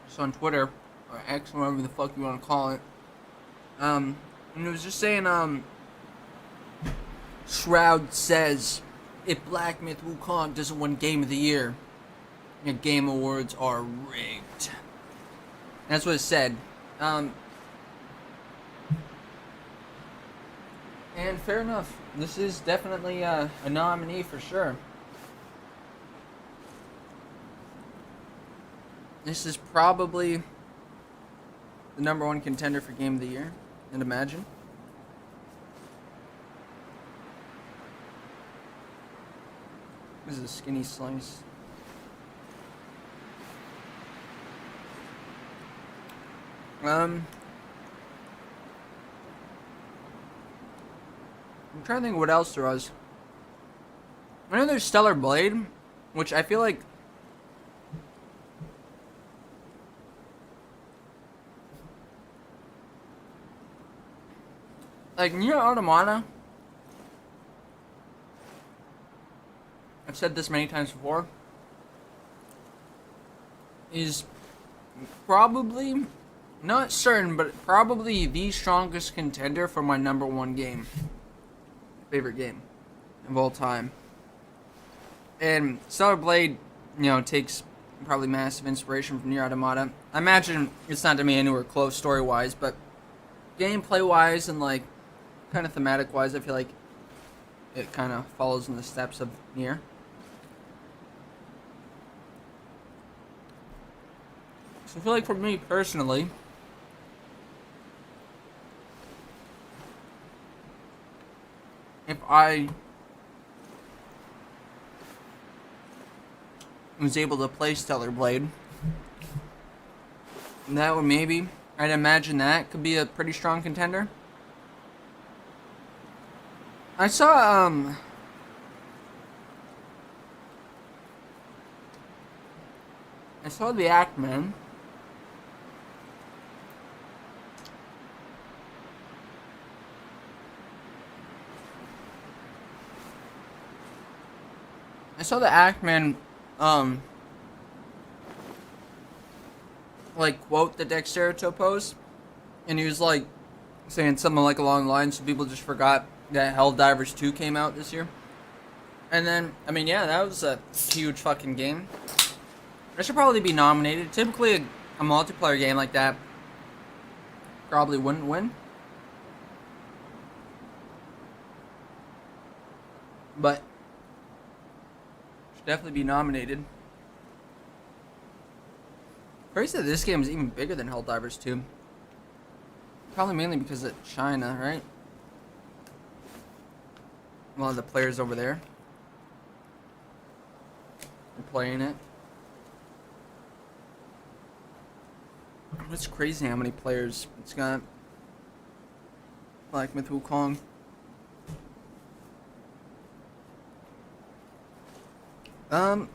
just on Twitter or X, whatever the fuck you want to call it. And it was just saying, Shroud says if Black Myth Wukong doesn't win Game of the Year, the Game Awards are rigged. That's what it said. And fair enough. This is definitely a nominee for sure. This is probably the number one contender for Game of the Year, I'd imagine. This is a skinny slice. I'm trying to think what else there was. I know there's Stellar Blade, which I feel like Nier Automata. I've said this many times before. Is probably, not certain, but probably the strongest contender for my number one game. Favorite game of all time. And Stellar Blade, takes probably massive inspiration from Nier Automata. I imagine it's not to me anywhere close story-wise, but gameplay-wise and, kind of thematic-wise, I feel like it kind of follows in the steps of Nier. So I feel like for me personally, if I was able to play Stellar Blade, that would maybe, I'd imagine that could be a pretty strong contender. I saw, the Ackman. I saw the Ackman, quote the Dexterto post, and he was, saying something along the lines so people just forgot that Helldivers 2 came out this year. And then, yeah, that was a huge fucking game. That should probably be nominated. Typically, a multiplayer game like that probably wouldn't win. But should definitely be nominated. Crazy that this game is even bigger than Helldivers 2. Probably mainly because of China, right? A lot of the players over there are playing it. It's crazy how many players it's got. Black Myth Wukong. I don't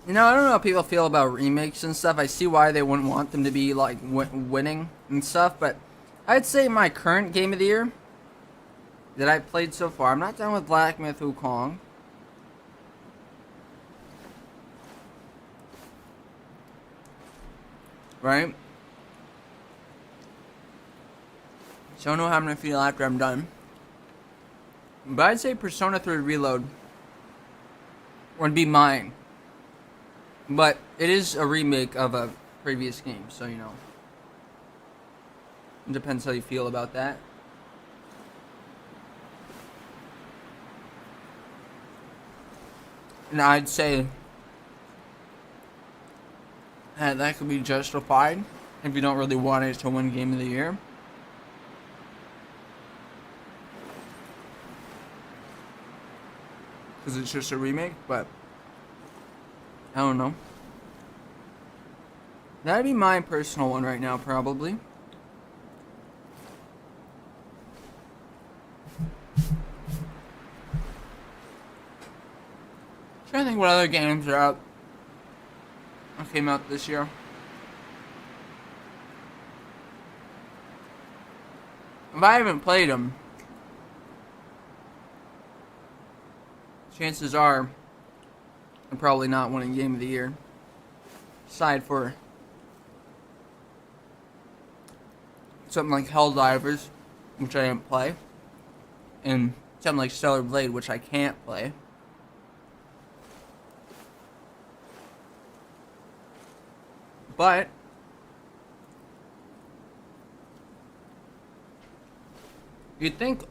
know how people feel about remakes and stuff. I see why they wouldn't want them to be winning and stuff, but I'd say my current Game of the Year that I've played so far, I'm not done with Black Myth Wukong. Right? So I don't know how I'm gonna feel after I'm done. But I'd say Persona 3 Reload would be mine. But it is a remake of a previous game, so it depends how you feel about that. And I'd say that could be justified if you don't really want it to win Game of the Year. Because it's just a remake, but I don't know. That'd be my personal one right now, probably. Trying to think what other games are out. Came out this year. If I haven't played them, chances are and probably not winning Game of the Year. Aside for something like Helldivers, which I didn't play, and something like Stellar Blade, which I can't play. But you'd think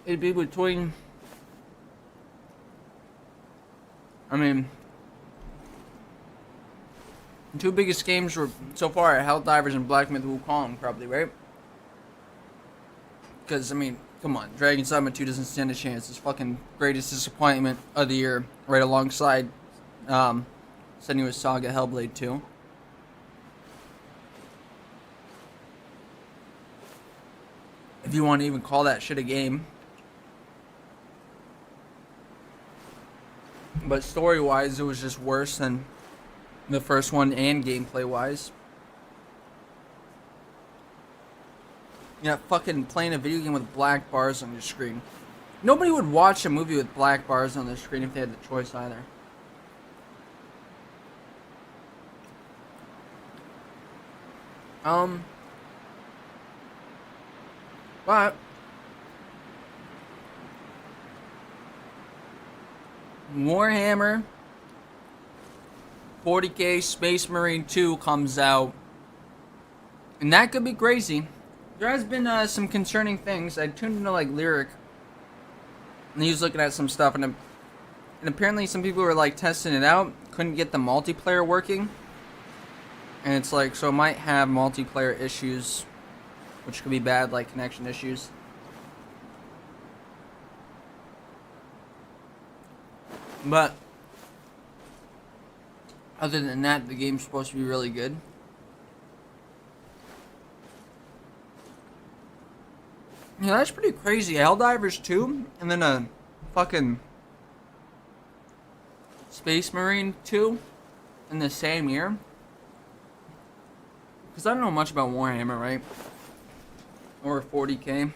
it'd be between, I mean, the two biggest games were so far are Helldivers and Black Myth Wukong, probably, right? Because, I mean, come on, Dragon Summit 2 doesn't stand a chance. It's fucking greatest disappointment of the year, right alongside Senua's Saga Hellblade 2. If you want to even call that shit a game. But story-wise, it was just worse than the first one, and gameplay-wise. Yeah, fucking playing a video game with black bars on your screen. Nobody would watch a movie with black bars on their screen if they had the choice either. But Warhammer 40k Space Marine 2 comes out, and that could be crazy. There has been some concerning things. I tuned into like Lyric, and he was looking at some stuff, and apparently some people were like testing it out, couldn't get the multiplayer working, and it's like, so it might have multiplayer issues, which could be bad, like connection issues. But other than that, the game's supposed to be really good. Yeah, that's pretty crazy. Helldivers 2, and then a fucking Space Marine 2 in the same year. Because I don't know much about Warhammer, right? Or 40k.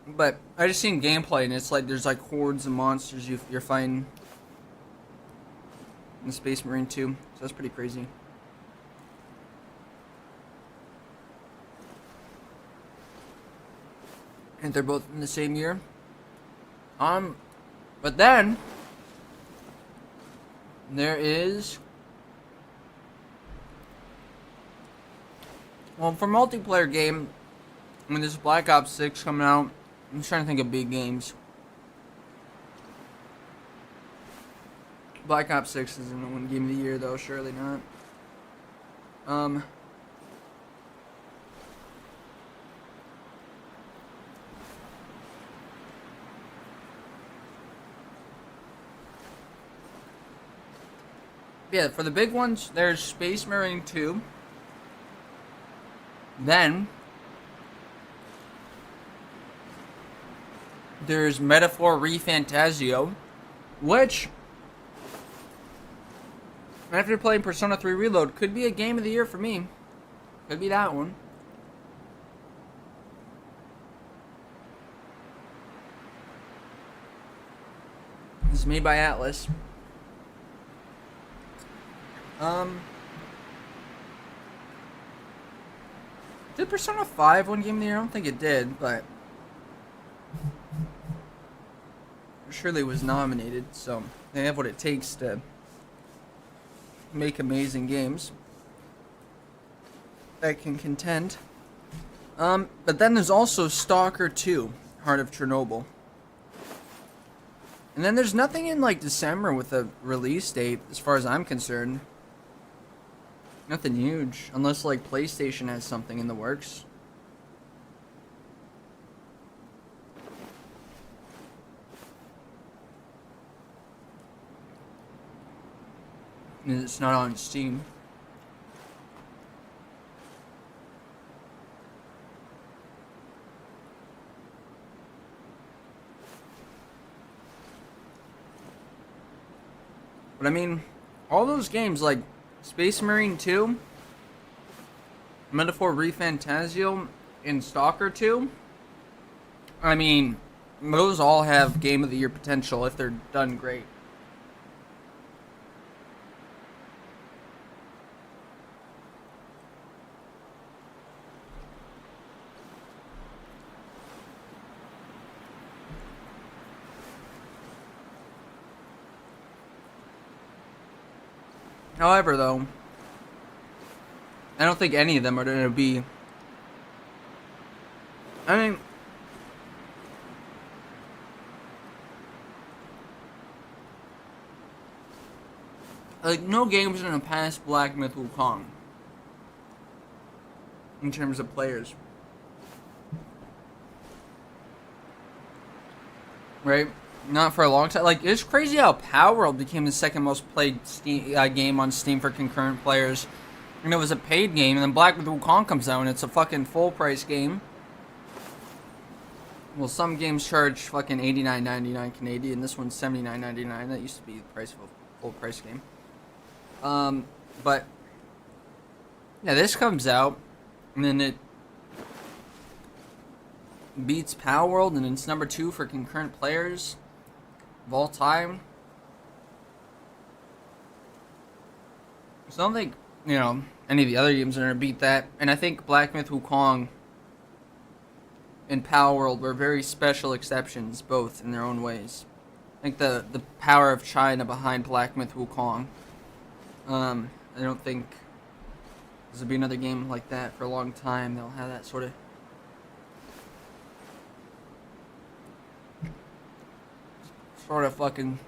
But I just seen gameplay, and it's like there's like hordes of monsters you're fighting in Space Marine 2. So that's pretty crazy. And they're both in the same year. But then there is, well, for multiplayer game, I mean, there's Black Ops 6 coming out. I'm just trying to think of big games. Black Ops 6 isn't the one game of the year, though. Surely not. Yeah, for the big ones, there's Space Marine 2. Then there's Metaphor ReFantazio, which, after playing Persona 3 Reload, could be a game of the year for me. Could be that one. This is made by Atlas. Did Persona 5 win Game of the Year? I don't think it did, but it surely was nominated, so they have what it takes to make amazing games that can contend. But then there's also Stalker 2, Heart of Chernobyl. And then there's nothing in like December with a release date as far as I'm concerned. Nothing huge, unless like PlayStation has something in the works. And it's not on Steam. But I mean, all those games like Space Marine 2, Metaphor ReFantazio, and Stalker 2, I mean, those all have Game of the Year potential if they're done great. However, though, I don't think any of them are going to be... I mean... like, no game's going to pass Black Myth Wukong. In terms of players. Right? Not for a long time. Like, it's crazy how Palworld became the second most played game on Steam for concurrent players. And it was a paid game, and then Black Myth Wukong comes out, and it's a fucking full-price game. Well, some games charge fucking $89.99 Canadian. This one's $79.99. That used to be the price of a full-price game. But... yeah, this comes out, and then it beats Palworld, and it's number 2 for concurrent players of all time. So I don't think, you know, any of the other games are going to beat that. And I think Black Myth Wukong and Palworld were very special exceptions, both in their own ways. I think the power of China behind Black Myth Wukong. I don't think there's going to be another game like that for a long time. They'll have that sort of fucking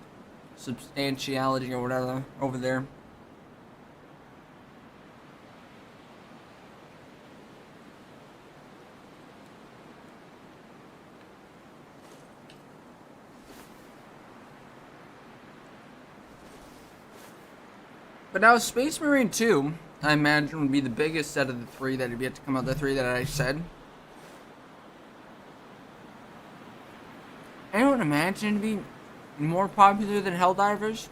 substantiality or whatever over there. But now Space Marine 2, I imagine, would be the biggest out of the 3 that would yet to come out, the 3 that I said. I don't imagine it to be more popular than Helldivers.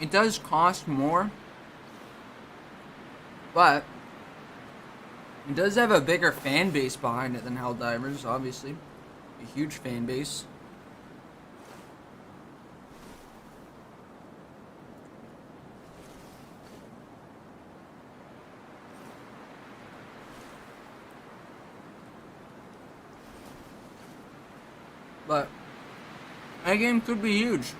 It does cost more, but it does have a bigger fan base behind it than Helldivers, obviously. A huge fan base. But that game could be huge.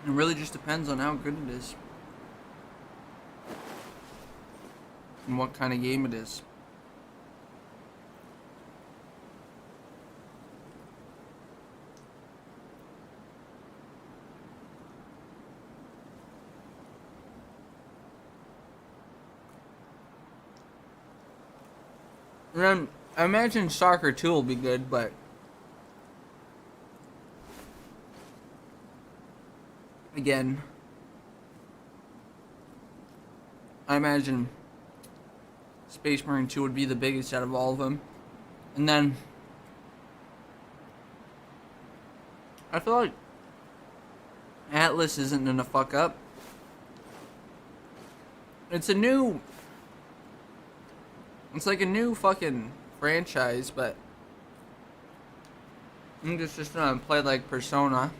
It really just depends on how good it is. And what kind of game it is. And then, I imagine Soccer 2 will be good, but again, I imagine Space Marine 2 would be the biggest out of all of them. And then I feel like Atlas isn't gonna fuck up. It's like a new fucking franchise, but I'm just gonna play like Persona.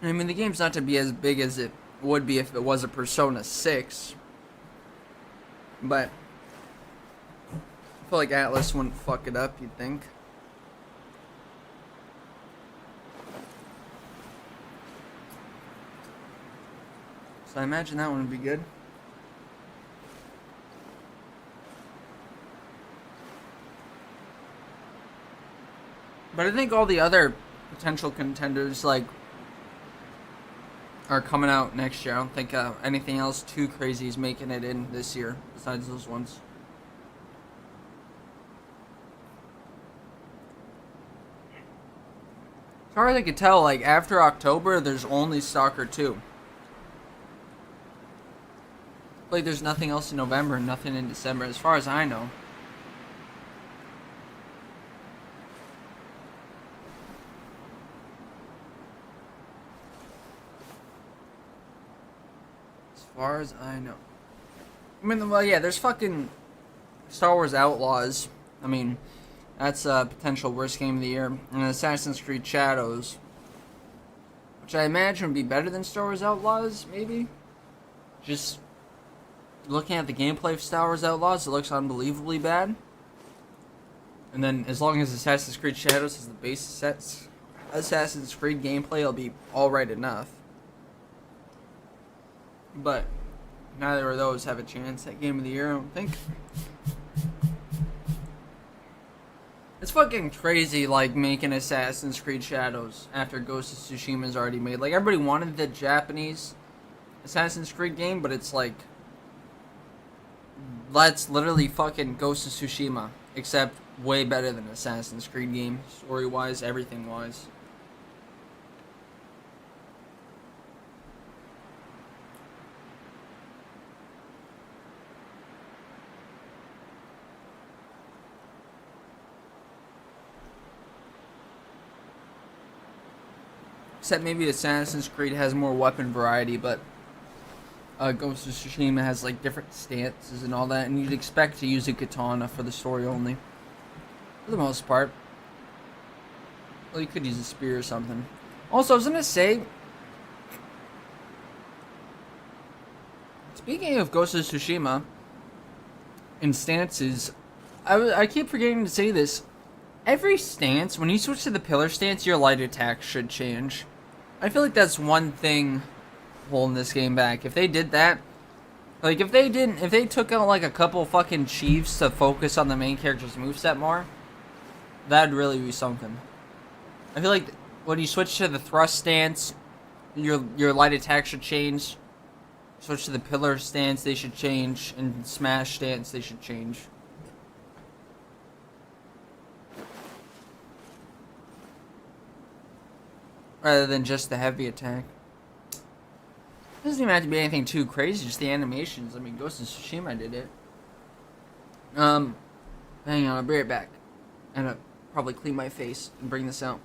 I mean, the game's not to be as big as it would be if it was a Persona 6, but I feel like Atlas wouldn't fuck it up, you'd think. So I imagine that one would be good. But I think all the other potential contenders, like, are coming out next year. I don't think anything else too crazy is making it in this year, besides those ones. As far as I can tell, like, after October, there's only Soccer 2. Like, there's nothing else in November and nothing in December, as far as I know. As far as I know. I mean, well, yeah, there's fucking Star Wars Outlaws. I mean, that's a potential worst game of the year. And Assassin's Creed Shadows, which I imagine would be better than Star Wars Outlaws, maybe? Just looking at the gameplay of Star Wars Outlaws, it looks unbelievably bad. And then as long as Assassin's Creed Shadows is the base sets Assassin's Creed gameplay, it'll be alright enough. But neither of those have a chance at Game of the Year, I don't think. It's fucking crazy, like, making Assassin's Creed Shadows after Ghost of Tsushima's already made. Like, everybody wanted the Japanese Assassin's Creed game, but it's like, that's literally fucking Ghost of Tsushima, except way better than Assassin's Creed game, story-wise, everything-wise. Except maybe Assassin's Creed has more weapon variety, but Ghost of Tsushima has like different stances and all that, and you'd expect to use a katana for the story only. For the most part. Well, you could use a spear or something. Also, I was gonna say, speaking of Ghost of Tsushima and stances, I keep forgetting to say this. Every stance, when you switch to the pillar stance, your light attack should change. I feel like that's one thing holding this game back. If they did that, like if they took out like a couple fucking chiefs to focus on the main character's moveset more, that'd really be something. I feel like when you switch to the thrust stance, your light attack should change. Switch to the pillar stance, they should change, and smash stance, they should change. Rather than just the heavy attack. It doesn't even have to be anything too crazy, just the animations. I mean, Ghost of Tsushima did it. Hang on, I'll be right back. And I'll probably clean my face and bring this out.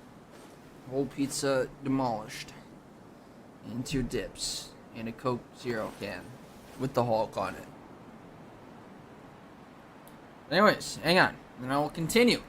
Whole pizza demolished. And 2 dips. And a Coke Zero can. With the Hulk on it. Anyways, hang on. And I will continue.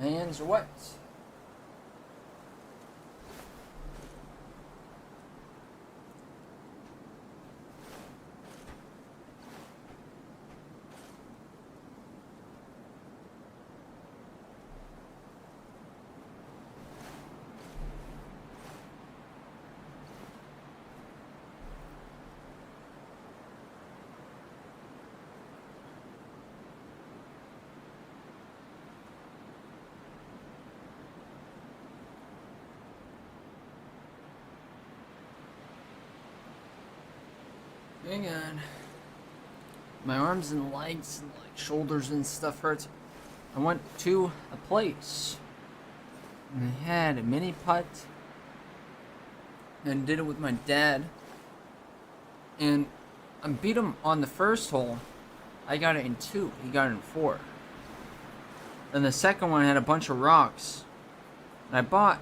My hands are wet. Hang on. My arms and legs and like shoulders and stuff hurts. I went to a place and they had a mini putt and did it with my dad. And I beat him on the first hole. I got it in 2. He got it in 4. And the second one had a bunch of rocks. And I bought